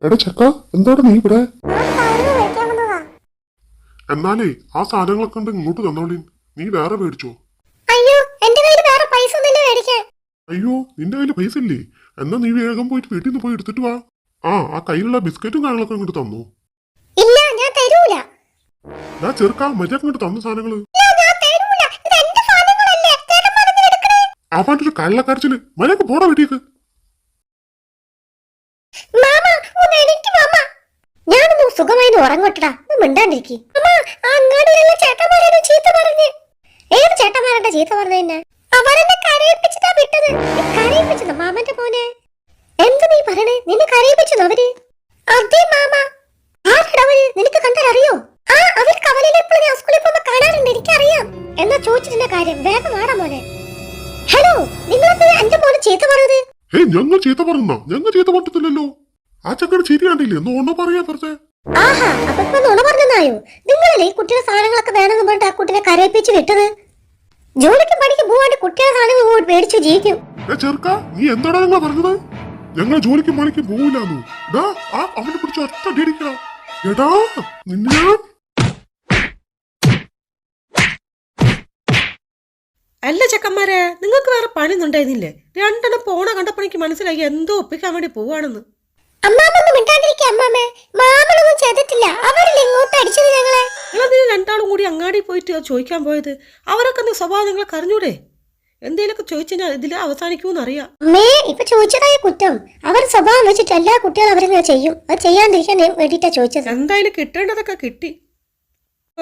എടാ ചക്ക, എന്താണ് നീ ഇവിടെ? എന്നാലേ ആ സാധനങ്ങളൊക്കെ ഉണ്ട് ഇങ്ങോട്ട് തന്നോളീ. നീ വേറെ മേടിച്ചോ? അയ്യോ, എന്റെ കയ്യിൽ വേറെ പൈസ ഒന്നുമില്ല മേടിക്കാൻ. അയ്യോ, നിന്റെ കയ്യിൽ പൈസ ഇല്ലേ? എന്നാ നീ വേഗം പോയിട്ട് വീട്ടിൽ നിന്ന് പോയി എടുത്തിട്ട് വാ. ആ കയ്യിലുള്ള ബിസ്ക്കറ്റും കാര്യങ്ങളൊക്കെ ഇങ്ങോട്ട് തന്നു. ഇല്ല, ഞാൻ തരൂല. ഞാൻ ചെറുക്കാ മര്യാദ ഇങ്ങോട്ട് തന്ന സാധനങ്ങള്. അവന്റെ ഒരു കള്ളക്കരച്ചില്. മര്യാദ പോടാ വീട്ടിലേക്ക്. ഞാനൊന്നും സുഖമായി ഉറങ്ങോട്ടടാ, മിണ്ടാണ്ടിരിക്കും. അങ്ങാടിയിലുള്ള ചേട്ടന്മാരാണ് ചീത്ത പറഞ്ഞ്. ഏത് ചേട്ടന്മാരുടെ ചീത്ത പറഞ്ഞ? അവരെന്നെ കരയിപ്പിച്ചിട്ടാ വിട്ടത്. കരയിപ്പിച്ചത് മാമന്റെ മോനെ. എന്ത് നീ പറയണേ? നിന്നെ കരയിപ്പിച്ചത് അവര്? അതെ മാമ. ആരുടവര്? നിനക്ക് കണ്ടാലറിയോ? അവർ കവലയിലെപ്പോഴും ഞാൻ സ്കൂളിൽ പോകുമ്പോ കാണാറുണ്ട്, എനിക്കറിയാം. എന്നാ ചോദിച്ചിട്ടിന്റെ കാര്യം വേഗം വാടാ മോനെ. ഹലോ, നിങ്ങളെന്താ എന്റെ മോനെ ചീത്ത പറഞ്ഞത്? ഞങ്ങൾ ചീത്ത പറഞ്ഞോ? ഞങ്ങൾ ചീത്ത പറഞ്ഞിട്ടില്ലല്ലോ. ആ ചക്കയുടെ ചിരി കണ്ടില്ലേ? നോണ പറയാ വെറുതെ. ആഹാ, അപ്പൊ നോണ പറഞ്ഞായോ? നിങ്ങളല്ലേ ഈ കുട്ടിയുടെ സാധനങ്ങളൊക്കെ വേണമെന്ന് പറഞ്ഞിട്ട് ആ കുട്ടിനെ കരയിപ്പിച്ച് വിട്ടത്? ജോലിക്ക് പണിക്ക് പോവാണ്ട് കുട്ടിയുടെ സാധനങ്ങൾ മേടിച്ചു ജീവിക്കും. ചെറുക്ക, നീ എന്താടാ ഞങ്ങൾ പറഞ്ഞത്? ഞങ്ങൾ ജോലിക്ക് പണിക്ക് പോവില്ലാന്നു. അവനെ പിടിച്ച് ഒറ്റ അടിക്കണം. എടാ നിന്നെ അല്ല ചെക്കന്മാരെ, നിങ്ങൾക്ക് വേറെ പണിയൊന്നും ഉണ്ടായിരുന്നില്ലേ? രണ്ടെണ്ണം പോണ കണ്ടപ്പണിക്ക് മനസ്സിലായി എന്തോ ഒപ്പിക്കാൻ വേണ്ടി പോവാണെന്ന്. നിങ്ങളെന്തിനും രണ്ടാളും കൂടി അങ്ങാടി പോയിട്ട് ചോദിക്കാൻ പോയത്? അവരൊക്കെ സ്വഭാവം നിങ്ങൾക്ക് അറിഞ്ഞൂടെ? എന്തേലൊക്കെ ചോദിച്ചാൽ ഇതിൽ അവസാനിക്കൂന്ന് അറിയാം. ഇപ്പൊ ചോദിച്ചതായ കുറ്റം അവർ സ്വഭാവം വെച്ചിട്ട് എല്ലാ കുട്ടികളും അവരെങ്ങനെ ചെയ്യും. അത് ചെയ്യാണ്ടിരിക്കാൻ വേണ്ടിട്ടാ ചോദിച്ചത്. എന്തായാലും കിട്ടേണ്ടതൊക്കെ കിട്ടി.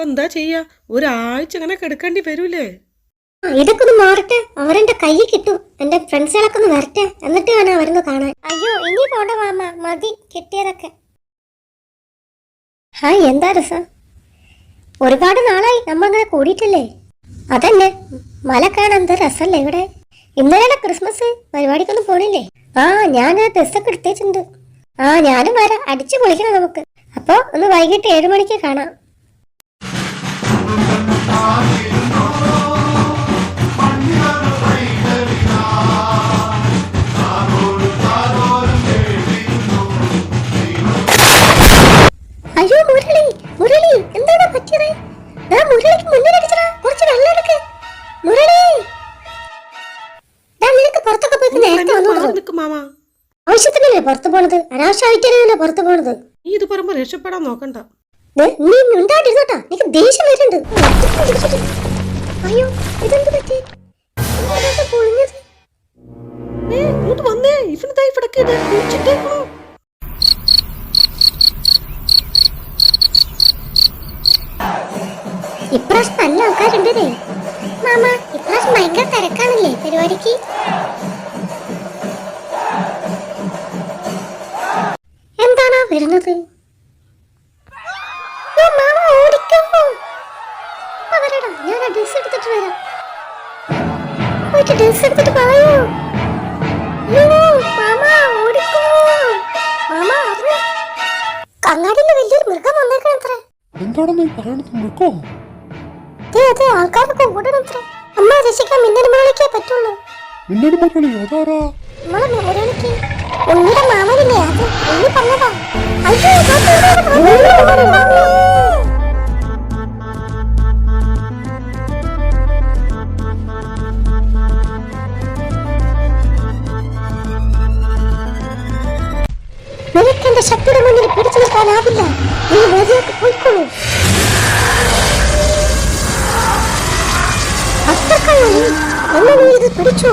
എന്താ ചെയ്യാ, ഒരാഴ്ച അങ്ങനെ കിടക്കേണ്ടി വരൂലേ? ഇതൊക്കെ ഒന്ന് മാറട്ടെ, അവരെന്റെ കൈ കിട്ടും. എന്റെ ഫ്രണ്ട്സുകളൊക്കെ ഒന്ന് വരട്ടെ, എന്നിട്ട് വേണം അവരൊന്ന് കാണാൻ. അയ്യോ, ഇനി പോണ്ട മാമ, മതി കിട്ടിയതൊക്കെ. ഹായ്, എന്താ രസം. ഒരുപാട് നാളായി നമ്മങ്ങനെ കൂടിയിട്ടില്ലേ? അതന്നെ, മല കാണാൻ എന്താ രസല്ലേ ഇവിടെ. ഇന്നലെ ക്രിസ്മസ് പരിപാടിക്കൊന്നും പോണില്ലേ? ഞാൻ ഡ്രസ്സൊക്കെ എടുത്തേച്ചിട്ടുണ്ട്. ഞാനും വരാം, അടിച്ചു പൊളിക്കണം നമുക്ക്. അപ്പൊ ഒന്ന് വൈകിട്ട് 7 മണിക്ക് കാണാം. അയ്യോ മുരളി, മുരളി എന്താണ് പറ്റിയത്? മുരളിക്ക് മുന്നിലടിച്ചടാ, കുറച്ച് വെള്ളം എടുക്ക്. മുരളി, നിനക്ക് പുറത്തൊക്കെ പോയി നേരത്തെ വന്നോളൂ. ആവശ്യത്തിനല്ലേ പുറത്തു പോണത്? അനാവശ്യമായിട്ടല്ലേ പുറത്തു പോണത്? നീ ഇത് പറയുമ്പോ രക്ഷപ്പെടാൻ നോക്കണ്ട. നീ ഉണ്ടായിട്ടിരുന്നോട്ടാ, എനിക്ക് ദേഷ്യം വരുന്നുണ്ട്. അയ്യോ, ഇതെന്ത് പറ്റി? പൊളിഞ്ഞത്. ഇങ്ങോട്ട് വന്നേ, ഇവനെന്താ ഇവിടെ കുഴിച്ചിട്ടേക്കണോ? ഇപ്രാവശ്യം നല്ല ആൾക്കാരുണ്ടേ മാമ. ഇപ്രാവശ്യം ഭയങ്കര തിരക്കാണല്ലേ പരിപാടിക്ക്? എന്താണാ വരുന്നത്? മാമ ഓടിക്കോ. വരടാ, ഞാൻ ഡ്രസ് എടുത്തിട്ട് വരാം. പോയിട്ട് ഡ്രസ് എടുത്തിട്ട് പറയൂ. മാമ ഓടിക്കോ. മാമ കങ്ങാടിയില് വലിയൊരു മൃഗം വന്നേക്കണത്രേ. എന്താണെന്ന് പറയണത്? മൃഗോ? അതെ, ആൾക്കാരൊക്കെ ഓടണത്രേ. അമ്മ രക്ഷിക്കാൻ മിന്നൽ മുരളിക്കേ പറ്റുള്ളൂ. മിന്നൽ മുരളി അതാരാ? നമ്മളെ മുരളിക്ക് ഉണ്ണിയുടെ മാമനില്ലേ, അത് ഉണ്ണി പറഞ്ഞതാ. നിനക്കെന്റെ ശക്തിയുടെ മുന്നിൽ പിടിച്ചു നിൽക്കാനാവില്ല. നീ വേദിയൊക്കെ പോയിക്കോളൂ. അത്രക്കല്ലോ, നീ ഇത് പിടിച്ചു.